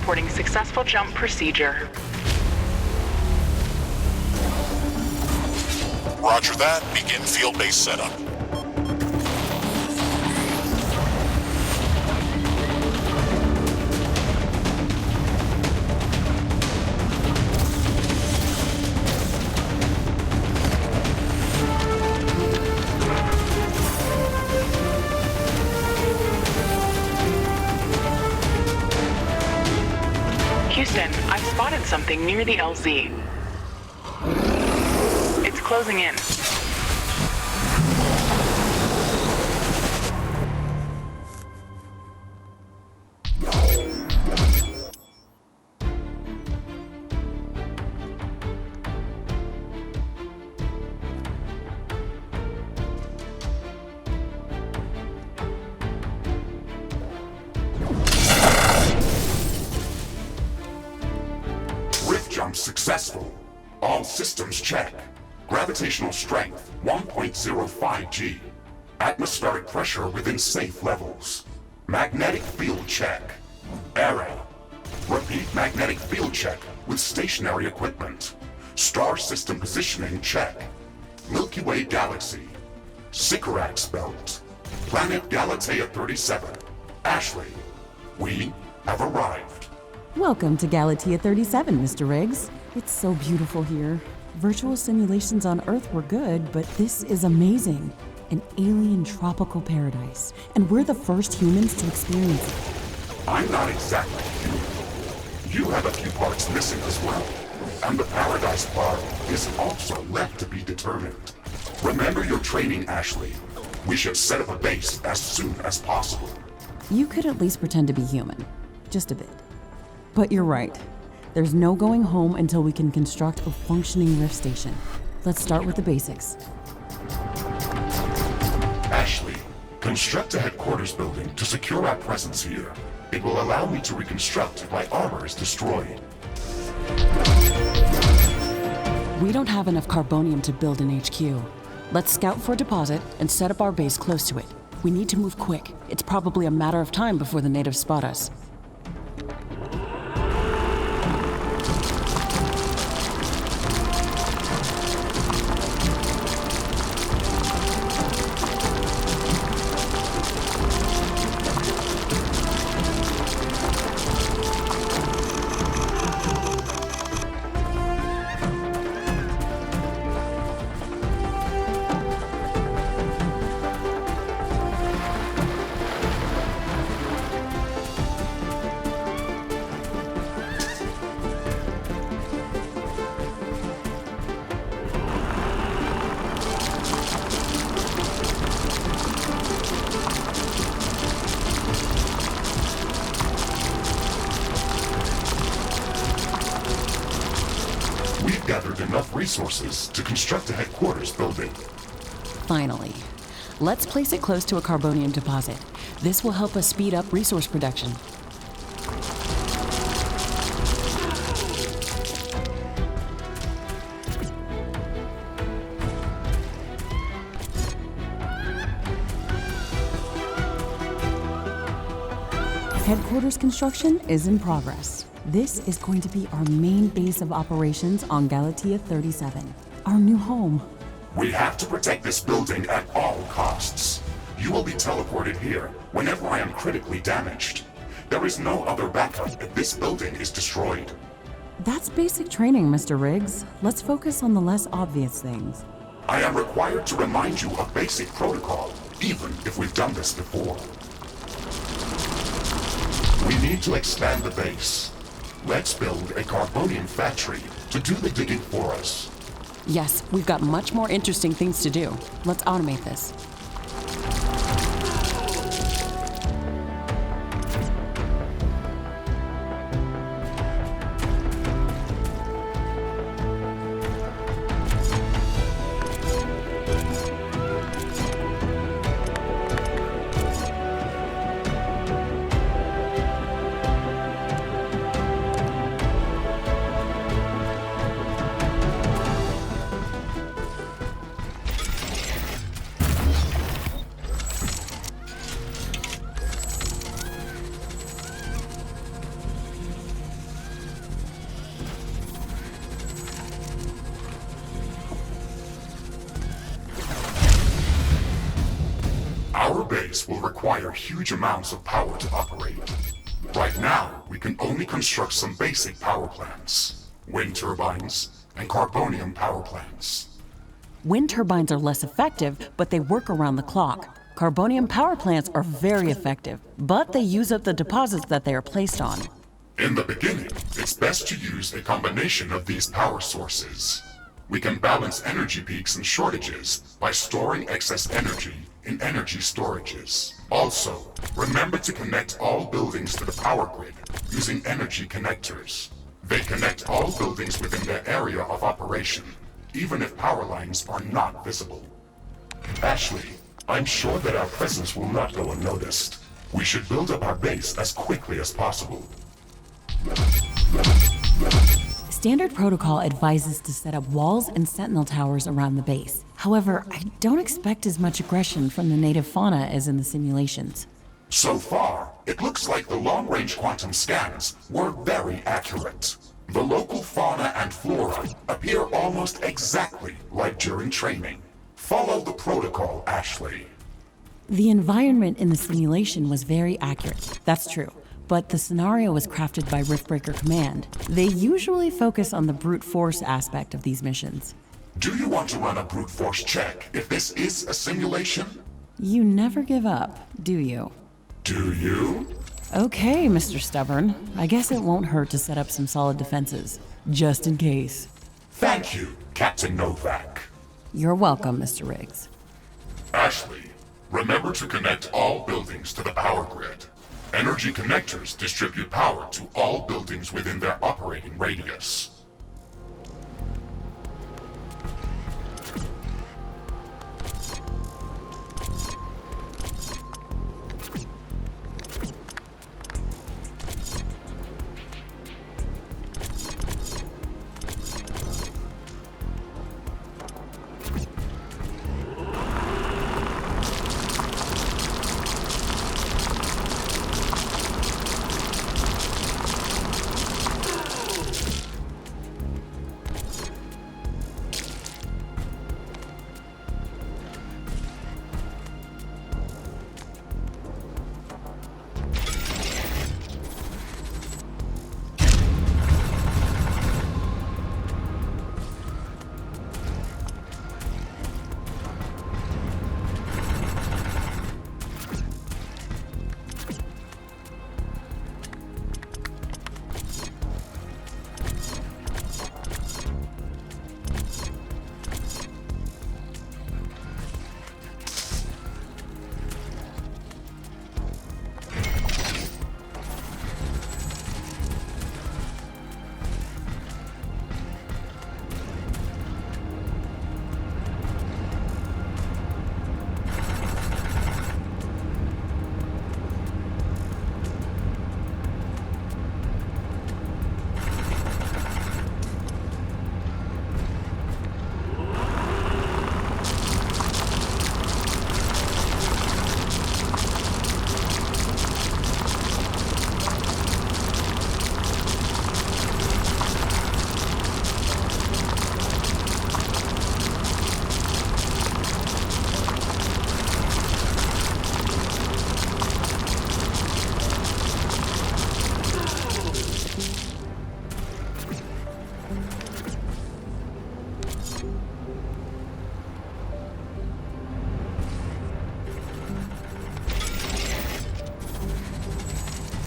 reporting successful jump procedure. Roger that. Begin field-based setup. Houston, I've spotted something near the LZ. It's closing in. Jump successful. All systems check. Gravitational strength 1.05 G. Atmospheric pressure within safe levels. Magnetic field check. Error. Repeat magnetic field check with stationary equipment. Star system positioning check. Milky Way galaxy. Sycorax belt. Planet Galatea 37. Ashley, we have arrived. Welcome to Galatea 37, Mr. Riggs. It's so beautiful here. Virtual simulations on Earth were good, but this is amazing. An alien tropical paradise, and we're the first humans to experience it. I'm not exactly human. You have a few parts missing as well. And the paradise part is also left to be determined. Remember your training, Ashley. We should set up a base as soon as possible. You could at least pretend to be human. Just a bit. But you're right. There's no going home until we can construct a functioning Rift station. Let's start with the basics. Ashley, construct a headquarters building to secure our presence here. It will allow me to reconstruct if my armor is destroyed. We don't have enough carbonium to build an HQ. Let's scout for a deposit and set up our base close to it. We need to move quick. It's probably a matter of time before the natives spot us. We've gathered enough resources to construct a headquarters building. Finally. Let's place it close to a carbonium deposit. This will help us speed up resource production. Headquarters construction is in progress. This is going to be our main base of operations on Galatea 37, our new home. We have to protect this building at all costs. You will be teleported here whenever I am critically damaged. There is no other backup if this building is destroyed. That's basic training, Mr. Riggs. Let's focus on the less obvious things. I am required to remind you of basic protocol, even if we've done this before. We need to expand the base. Let's build a carbonium factory to do the digging for us. Yes, we've got much more interesting things to do. Let's automate this. Our base will require huge amounts of power to operate. Right now, we can only construct some basic power plants, wind turbines, and carbonium power plants. Wind turbines are less effective, but they work around the clock. Carbonium power plants are very effective, but they use up the deposits that they are placed on. In the beginning, it's best to use a combination of these power sources. We can balance energy peaks and shortages by storing excess energy in energy storages. Also, remember to connect all buildings to the power grid using energy connectors. They connect all buildings within their area of operation, even if power lines are not visible. Ashley, I'm sure that our presence will not go unnoticed. We should build up our base as quickly as possible. Standard protocol advises to set up walls and sentinel towers around the base. However, I don't expect as much aggression from the native fauna as in the simulations. So far, it looks like the long-range quantum scans were very accurate. The local fauna and flora appear almost exactly like during training. Follow the protocol, Ashley. The environment in the simulation was very accurate, that's true. But the scenario was crafted by Riftbreaker Command. They usually focus on the brute force aspect of these missions. Do you want to run a brute force check if this is a simulation? You never give up, do you? Do you? Okay, Mr. Stubborn. I guess it won't hurt to set up some solid defenses, just in case. Thank you, Captain Novak. You're welcome, Mr. Riggs. Ashley, remember to connect all buildings to the power grid. Energy connectors distribute power to all buildings within their operating radius.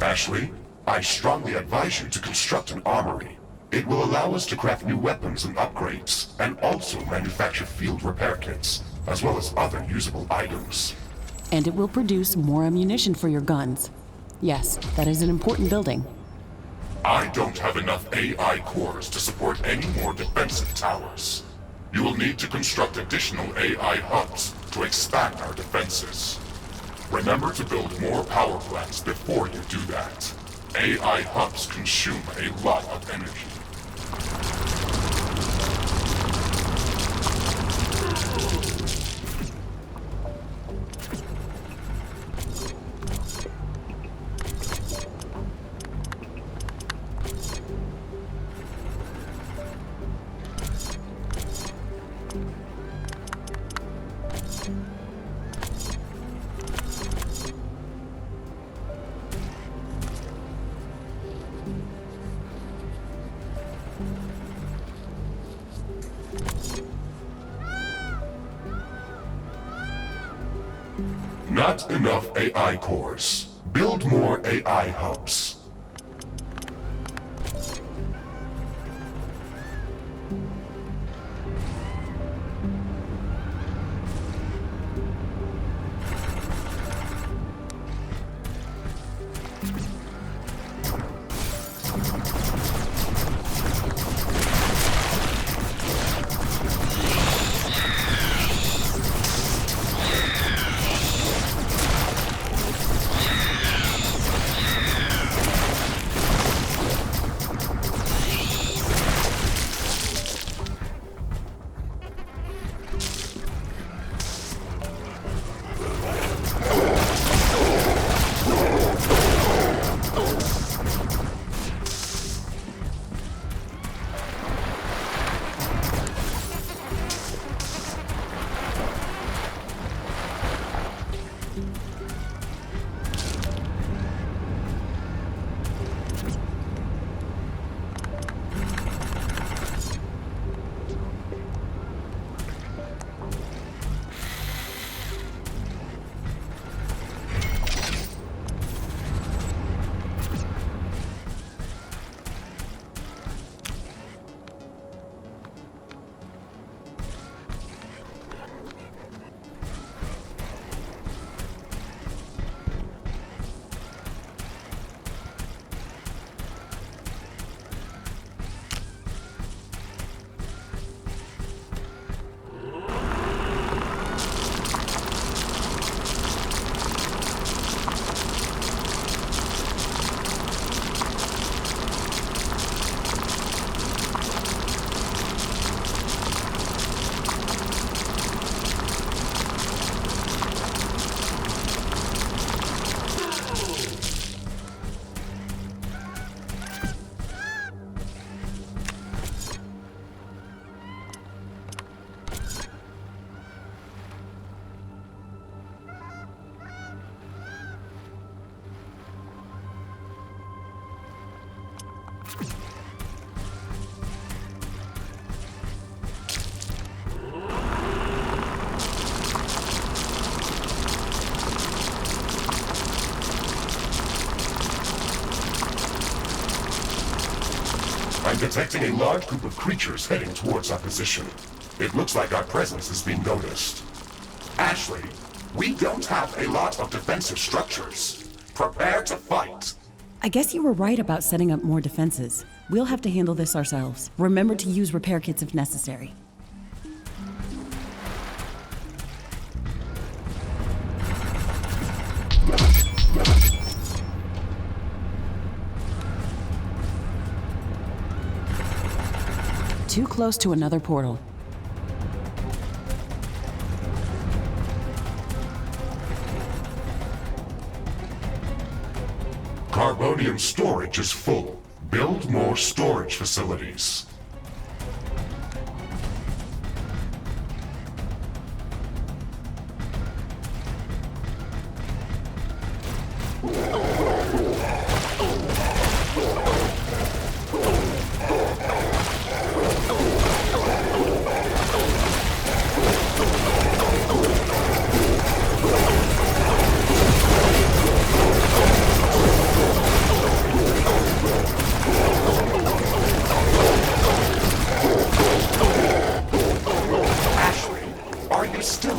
Ashley, I strongly advise you to construct an armory. It will allow us to craft new weapons and upgrades, and also manufacture field repair kits, as well as other usable items. And it will produce more ammunition for your guns. Yes, that is an important building. I don't have enough AI cores to support any more defensive towers. You will need to construct additional AI hubs to expand our defenses. Remember to build more power plants before you do that. AI hubs consume a lot of energy. Not enough AI cores. Build more AI hubs. I'm detecting a large group of creatures heading towards our position. It looks like our presence is being noticed. Ashley, we don't have a lot of defensive structures. Prepare to fight. I guess you were right about setting up more defenses. We'll have to handle this ourselves. Remember to use repair kits if necessary. Too close to another portal. Carbonium storage is full. Build more storage facilities.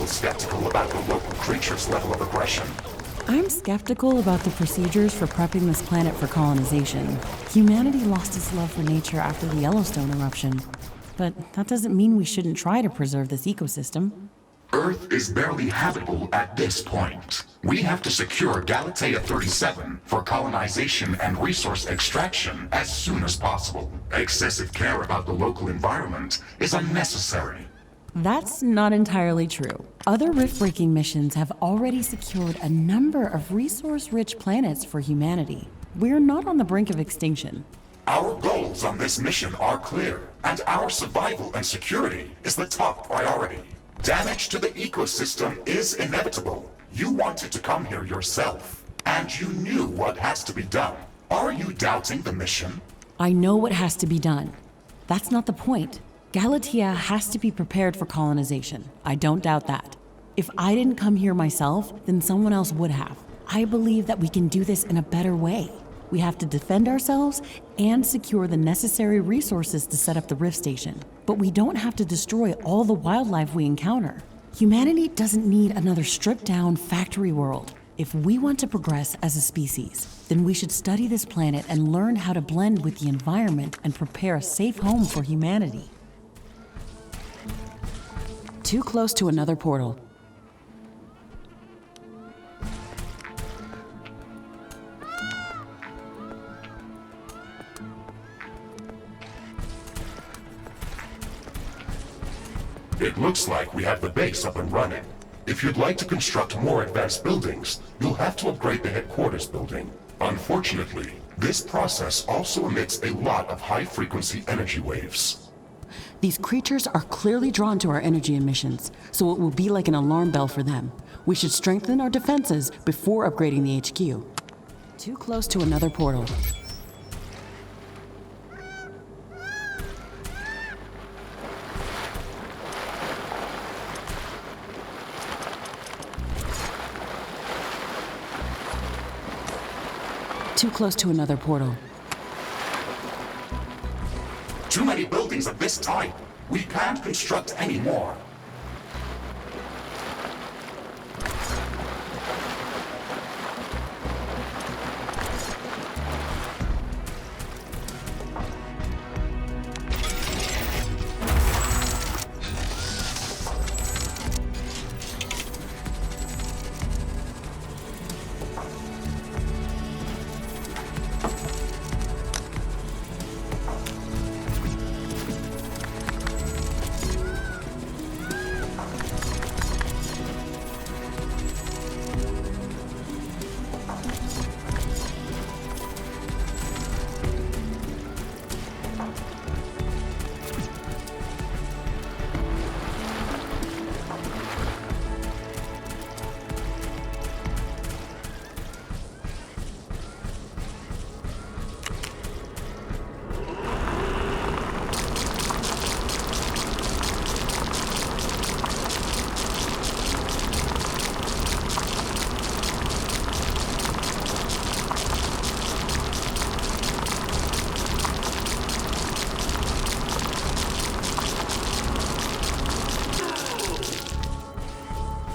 Skeptical about the local creature's level of aggression. I'm skeptical about the procedures for prepping this planet for colonization. Humanity lost its love for nature after the Yellowstone eruption. But that doesn't mean we shouldn't try to preserve this ecosystem. Earth is barely habitable at this point. We have to secure Galatea 37 for colonization and resource extraction as soon as possible. Excessive care about the local environment is unnecessary. That's not entirely true. Other rift-breaking missions have already secured a number of resource-rich planets for humanity. We're not on the brink of extinction. Our goals on this mission are clear, and our survival and security is the top priority. Damage to the ecosystem is inevitable. You wanted to come here yourself, and you knew what has to be done. Are you doubting the mission? I know what has to be done. That's not the point. Galatea has to be prepared for colonization. I don't doubt that. If I didn't come here myself, then someone else would have. I believe that we can do this in a better way. We have to defend ourselves and secure the necessary resources to set up the Rift Station. But we don't have to destroy all the wildlife we encounter. Humanity doesn't need another stripped-down factory world. If we want to progress as a species, then we should study this planet and learn how to blend with the environment and prepare a safe home for humanity. Too close to another portal. It looks like we have the base up and running. If you'd like to construct more advanced buildings, you'll have to upgrade the headquarters building. Unfortunately, this process also emits a lot of high-frequency energy waves. These creatures are clearly drawn to our energy emissions, so it will be like an alarm bell for them. We should strengthen our defenses before upgrading the HQ. Too close to another portal. Too close to another portal. Too many buildings of this type. We can't construct any more.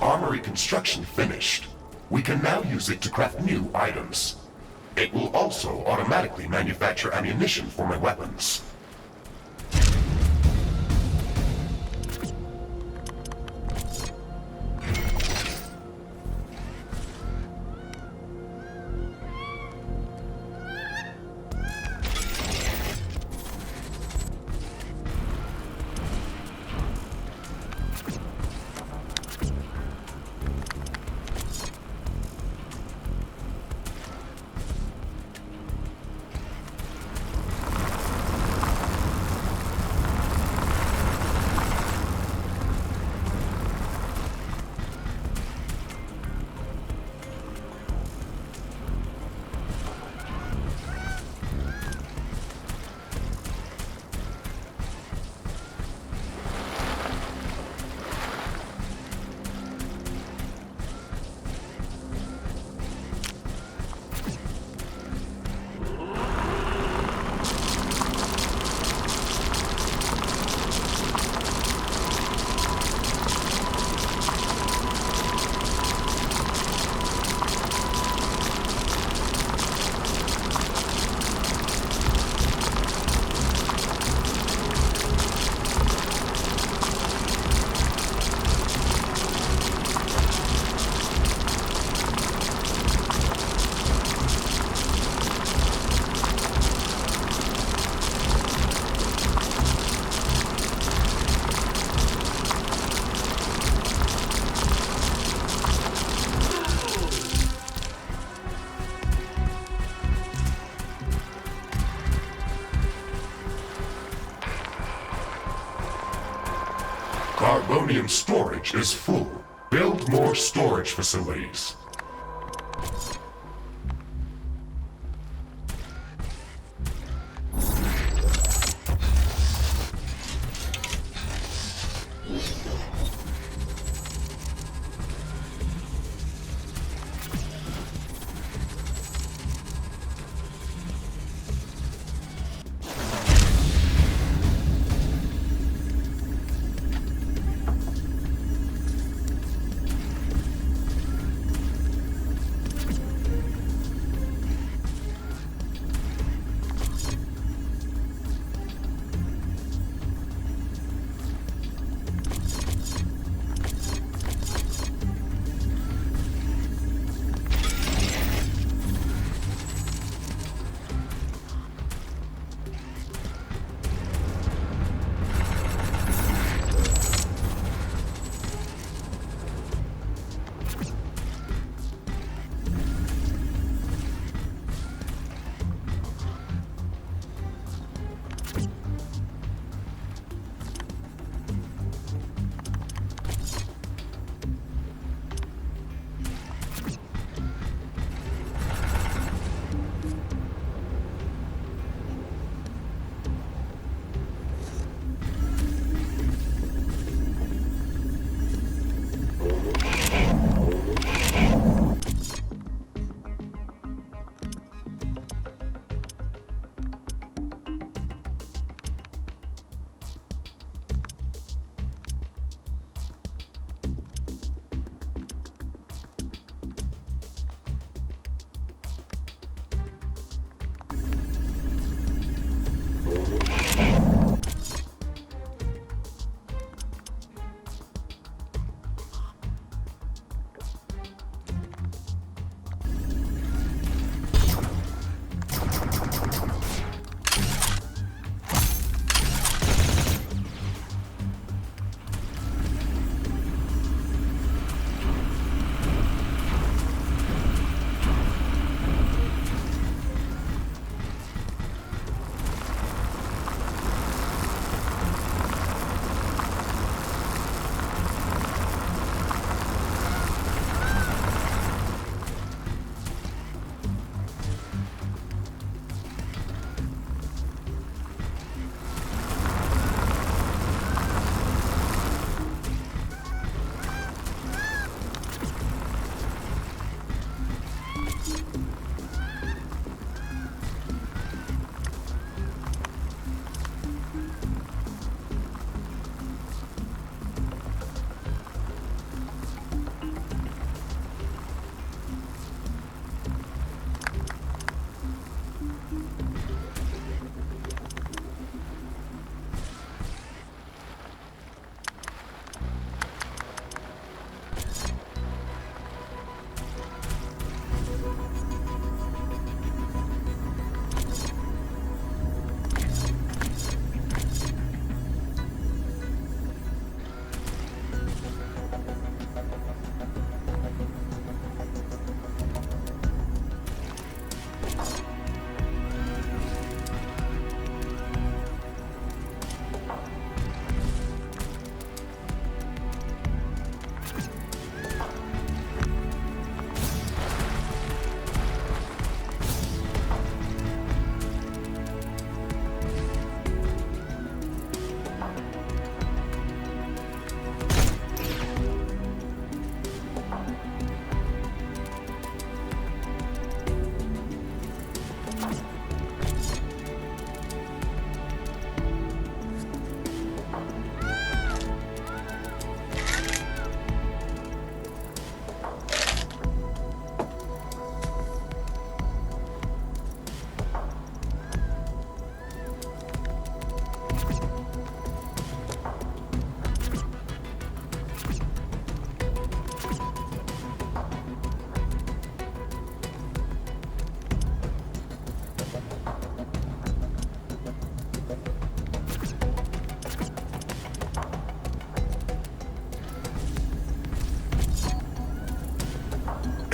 Armory construction finished. We can now use it to craft new items. It will also automatically manufacture ammunition for my weapons. Carbonium storage is full. Build more storage facilities.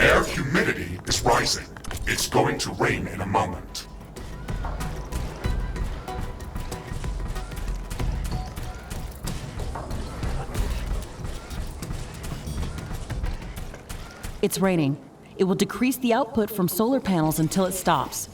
Air humidity is rising. It's going to rain in a moment. It's raining. It will decrease the output from solar panels until it stops.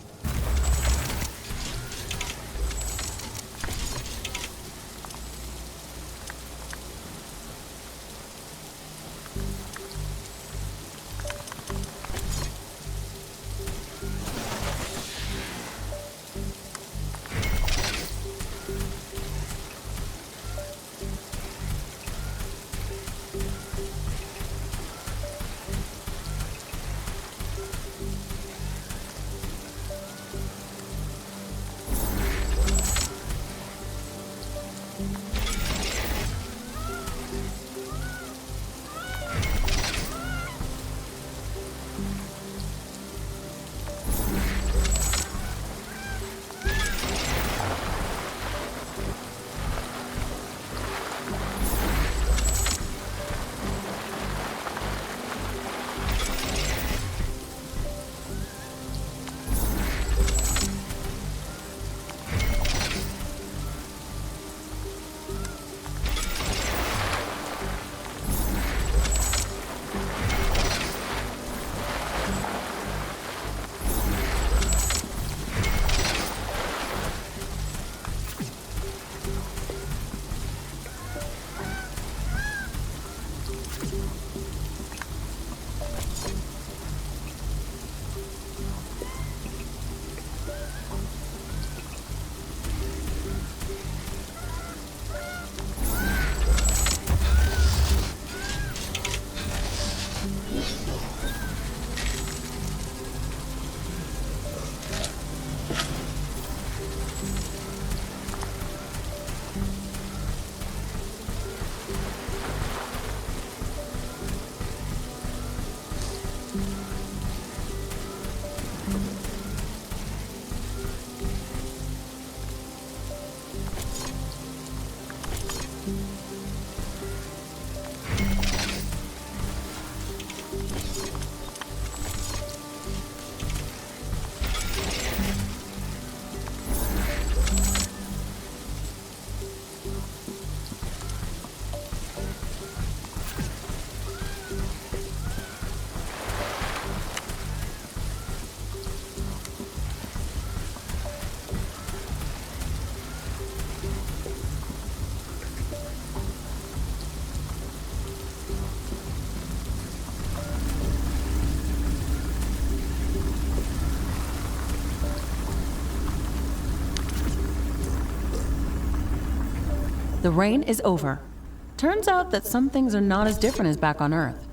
The rain is over. Turns out that some things are not as different as back on Earth.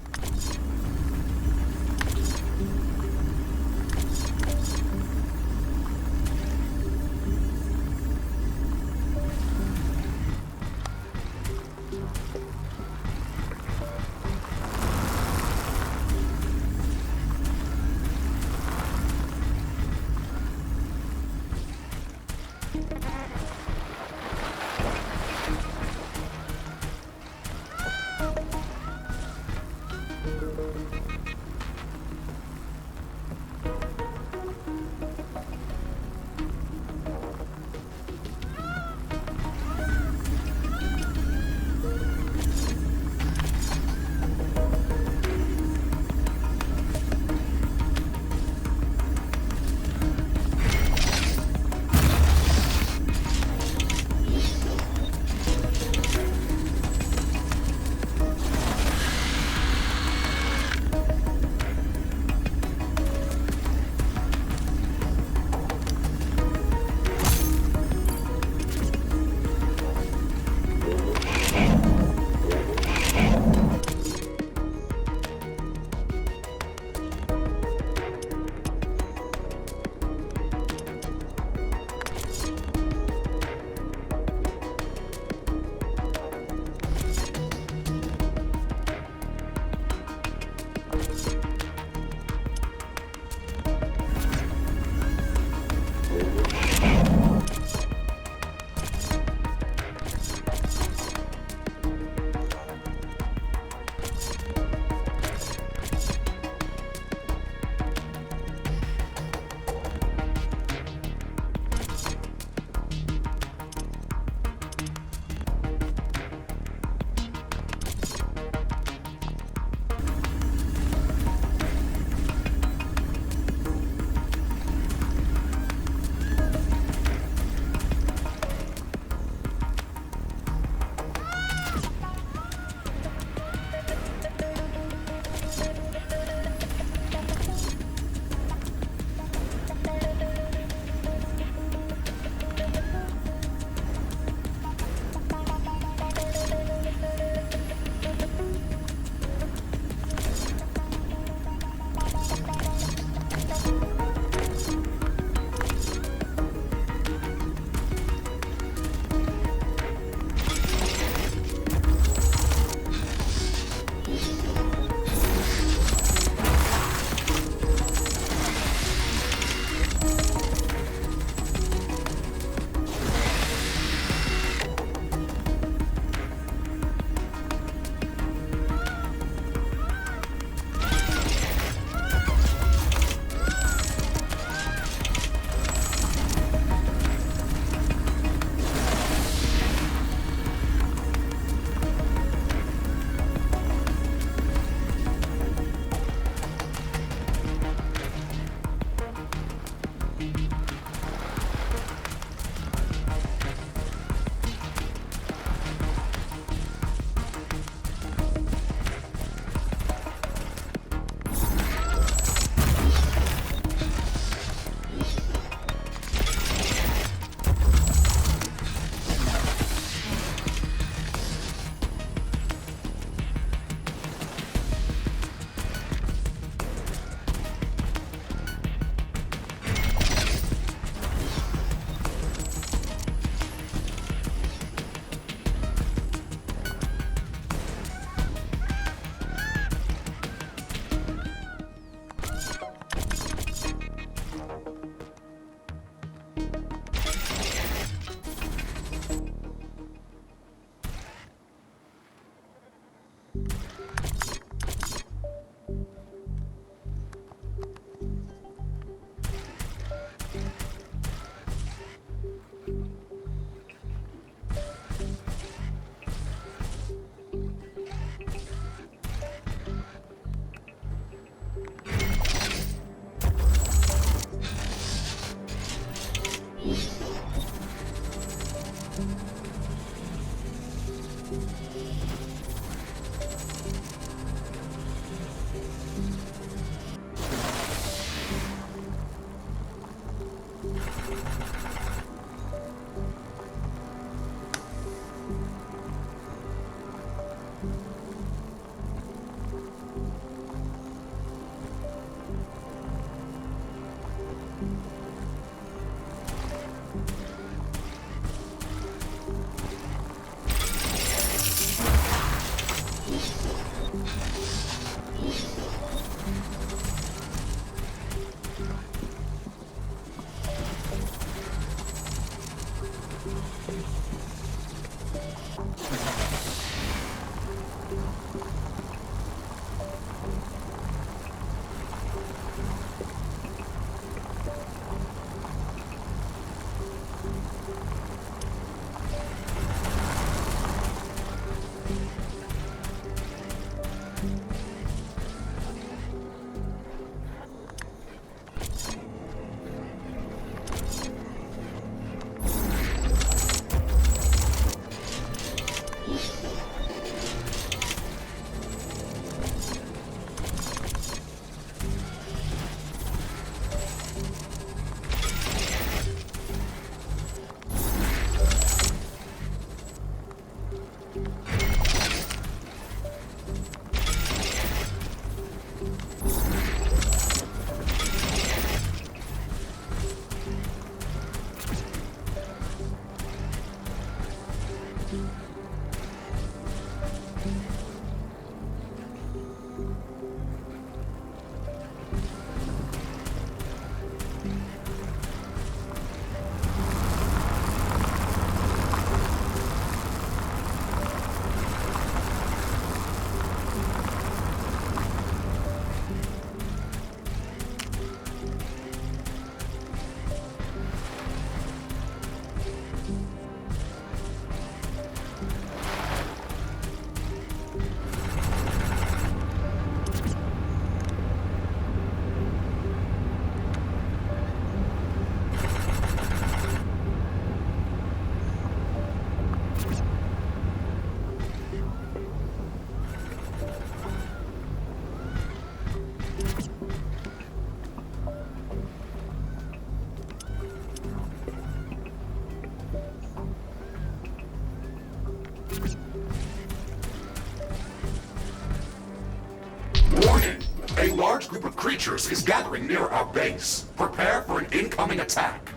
A large group of creatures is gathering near our base. Prepare for an incoming attack.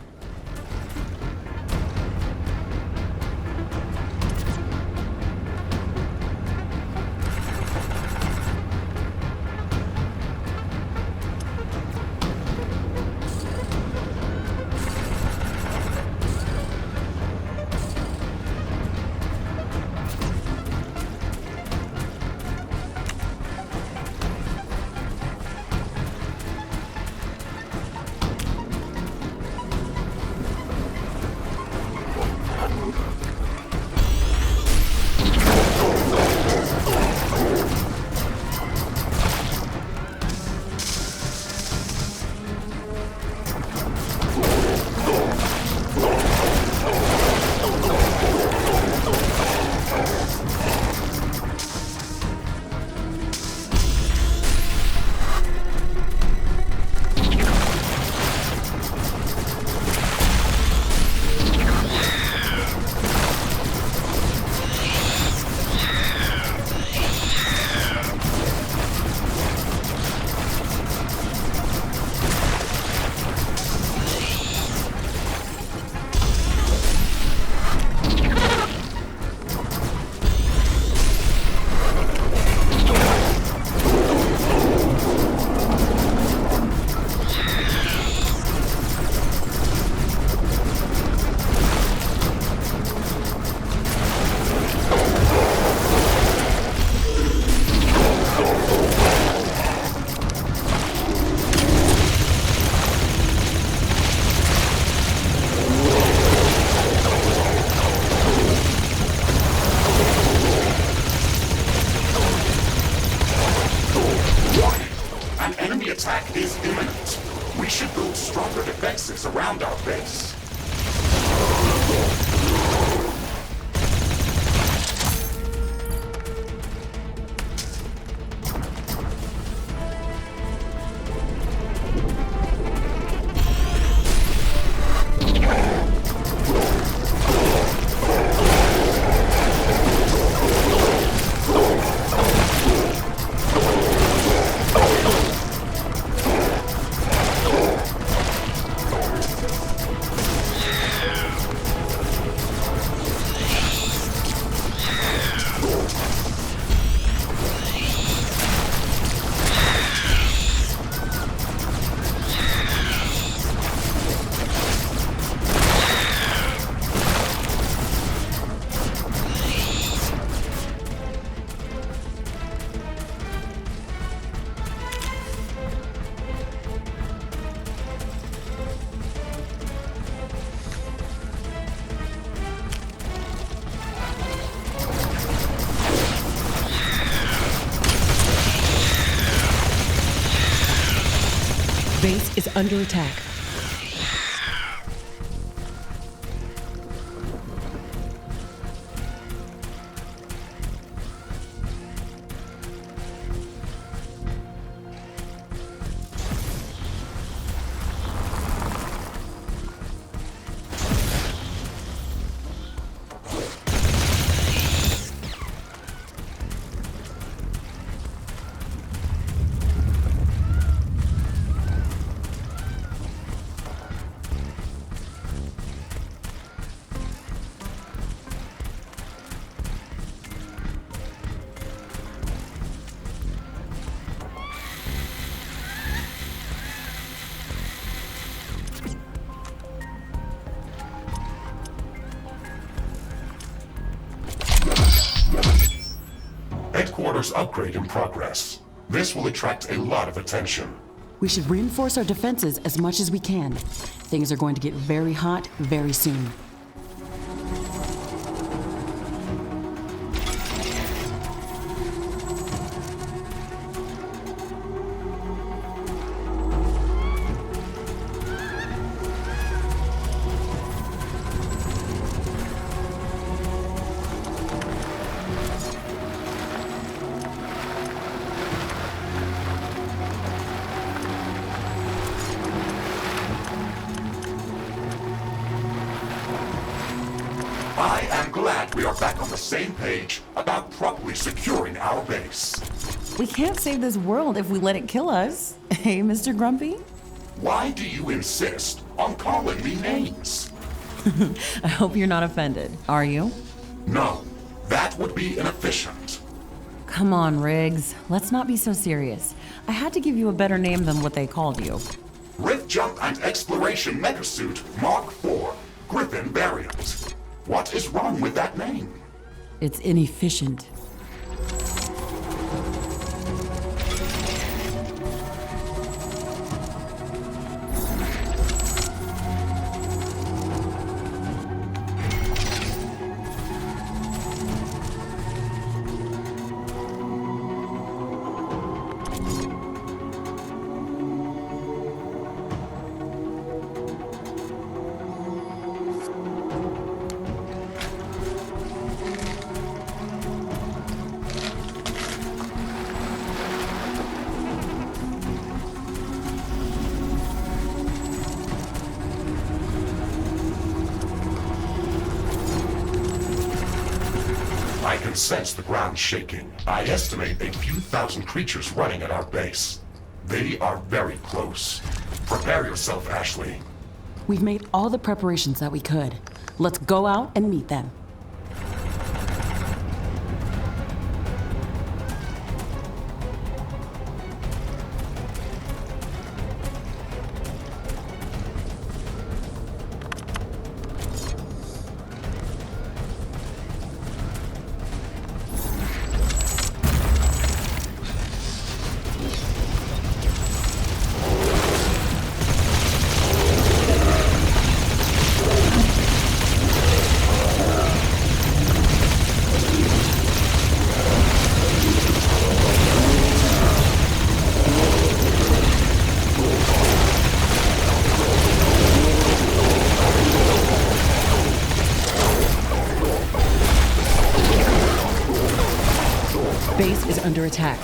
Attack is imminent. We should build stronger defenses around our base. Base is under attack. Headquarters upgrade in progress. This will attract a lot of attention. We should reinforce our defenses as much as we can. Things are going to get very hot very soon. I am glad we are back on the same page about properly securing our base. We can't save this world if we let it kill us. Hey, Mr. Grumpy? Why do you insist on calling me names? I hope you're not offended, are you? No, that would be inefficient. Come on, Riggs. Let's not be so serious. I had to give you a better name than what they called you. Rift Jump and Exploration Megasuit Mark IV, Griffin variant. What is wrong with that name? It's inefficient. I can sense the ground shaking. I estimate a few thousand creatures running at our base. They are very close. Prepare yourself, Ashley. We've made all the preparations that we could. Let's go out and meet them. Base is under attack.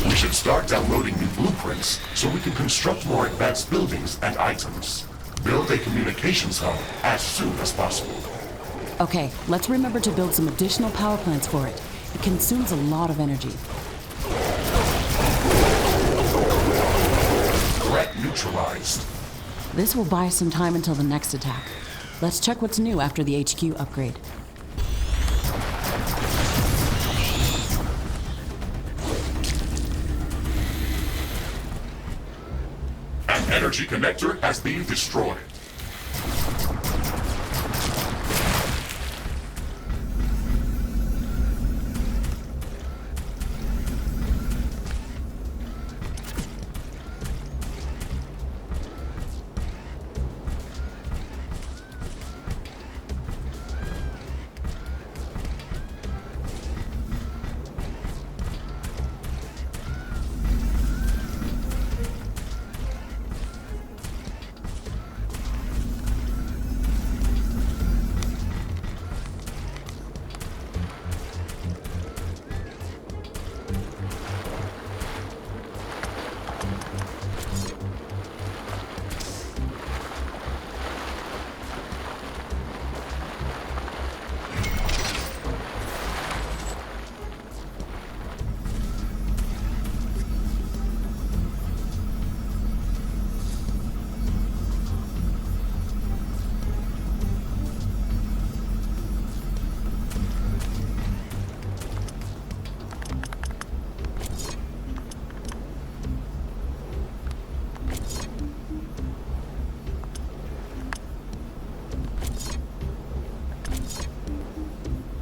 We should start downloading new blueprints so we can construct more advanced buildings and items. Build a communications hub as soon as possible. Okay, let's remember to build some additional power plants for it. It consumes a lot of energy. Threat neutralized. This will buy us some time until the next attack. Let's check what's new after the HQ upgrade. An energy connector has been destroyed.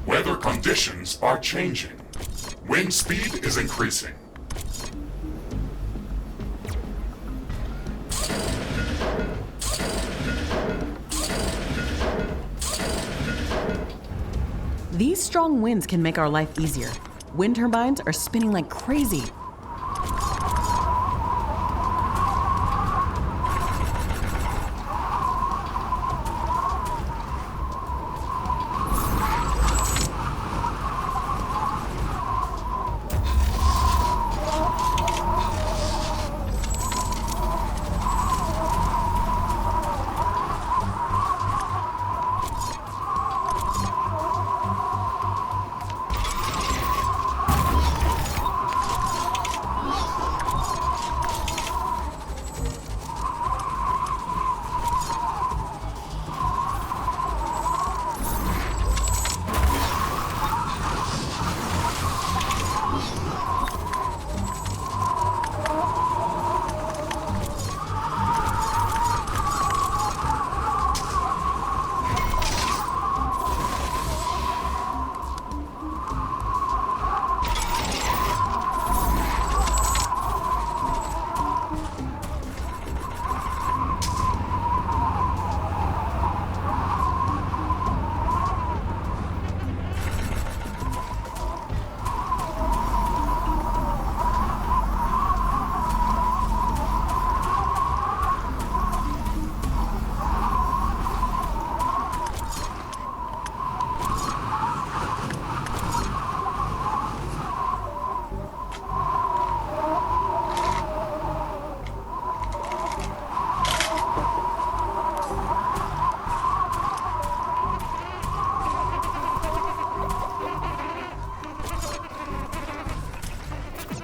Weather conditions are changing. Wind speed is increasing. These strong winds can make our life easier. Wind turbines are spinning like crazy.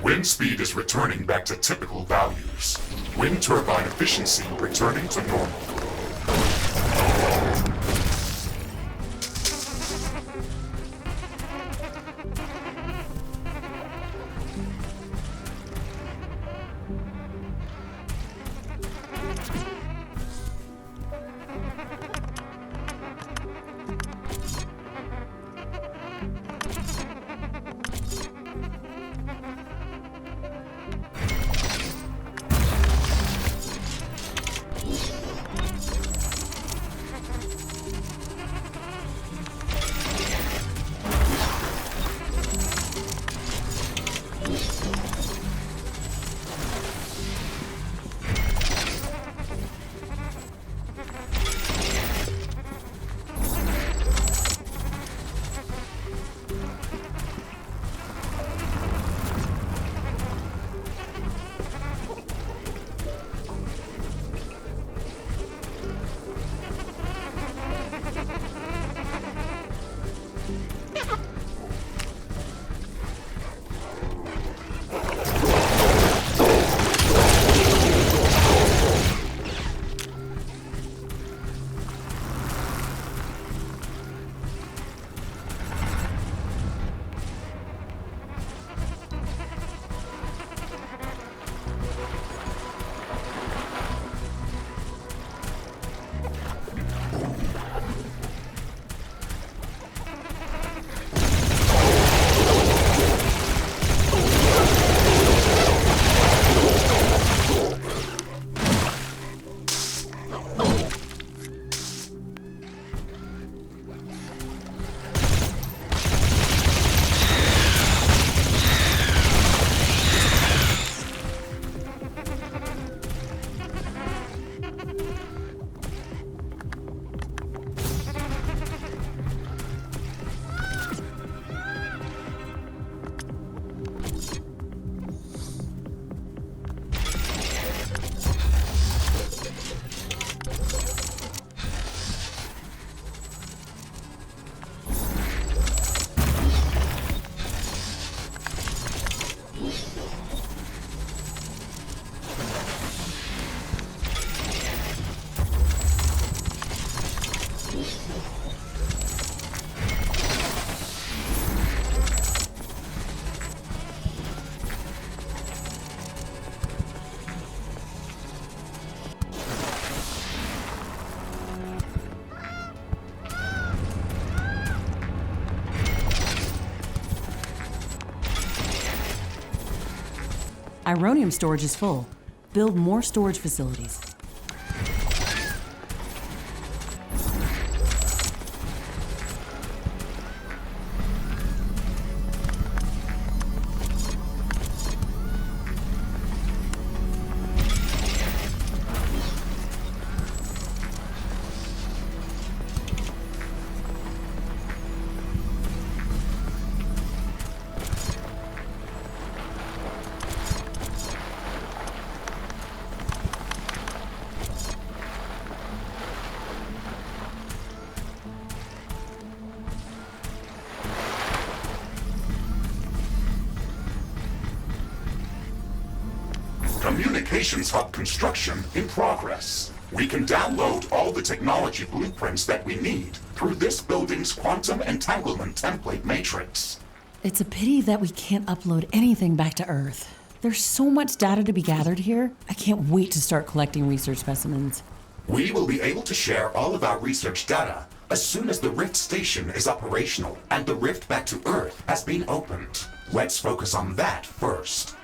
Wind speed is returning back to typical values. Wind turbine efficiency returning to normal. Ironium storage is full. Build more storage facilities. Communications hub construction in progress. We can download all the technology blueprints that we need through this building's quantum entanglement template matrix. It's a pity that we can't upload anything back to Earth. There's so much data to be gathered here. I can't wait to start collecting research specimens. We will be able to share all of our research data as soon as the Rift station is operational and the rift back to Earth has been opened. Let's focus on that first.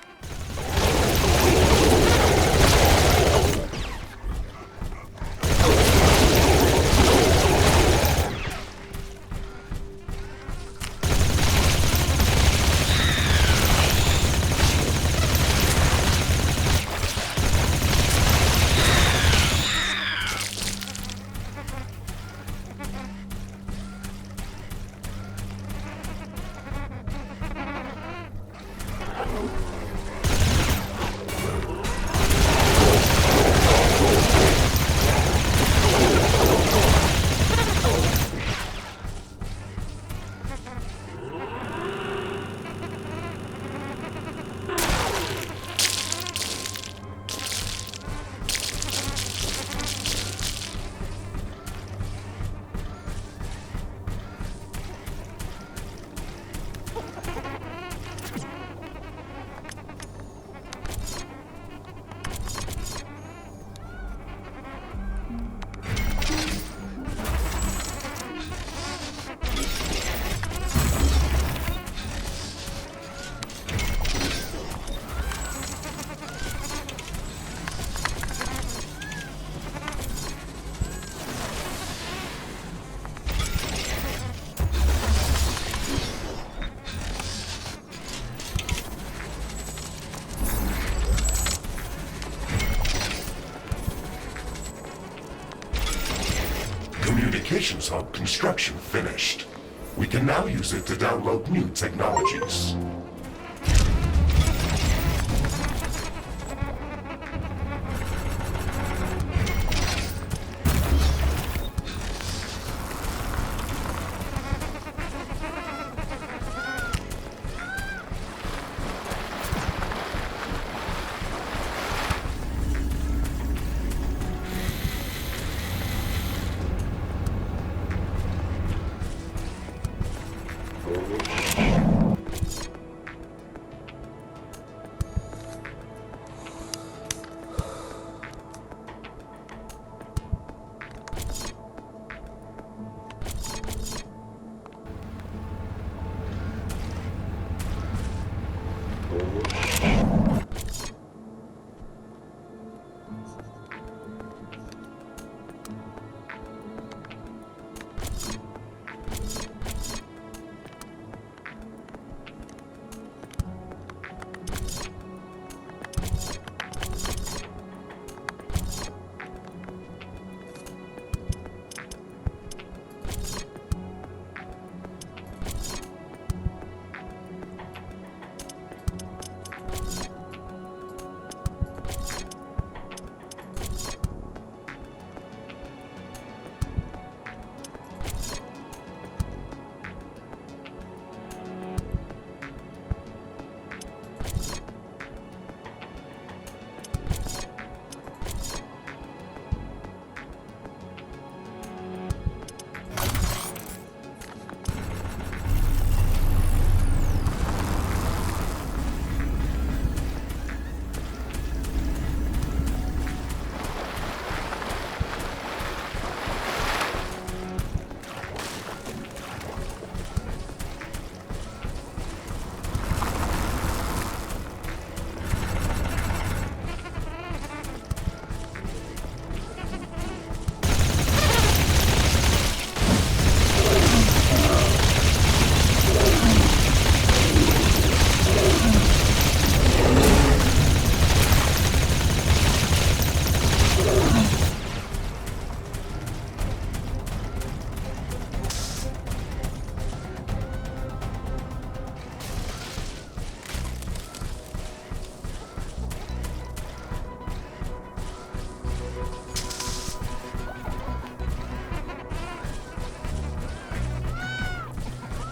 Communications hub construction finished. We can now use it to download new technologies.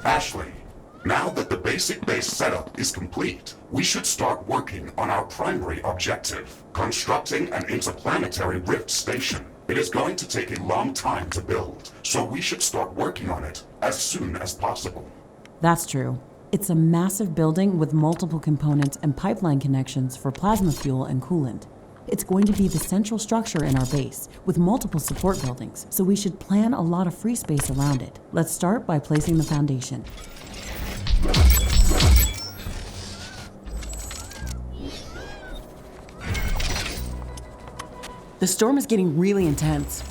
Ashley, now that the basic base setup is complete, we should start working on our primary objective, constructing an interplanetary rift station. It is going to take a long time to build, so we should start working on it as soon as possible. That's true. It's a massive building with multiple components and pipeline connections for plasma fuel and coolant. It's going to be the central structure in our base, with multiple support buildings, so we should plan a lot of free space around it. Let's start by placing the foundation. The storm is getting really intense.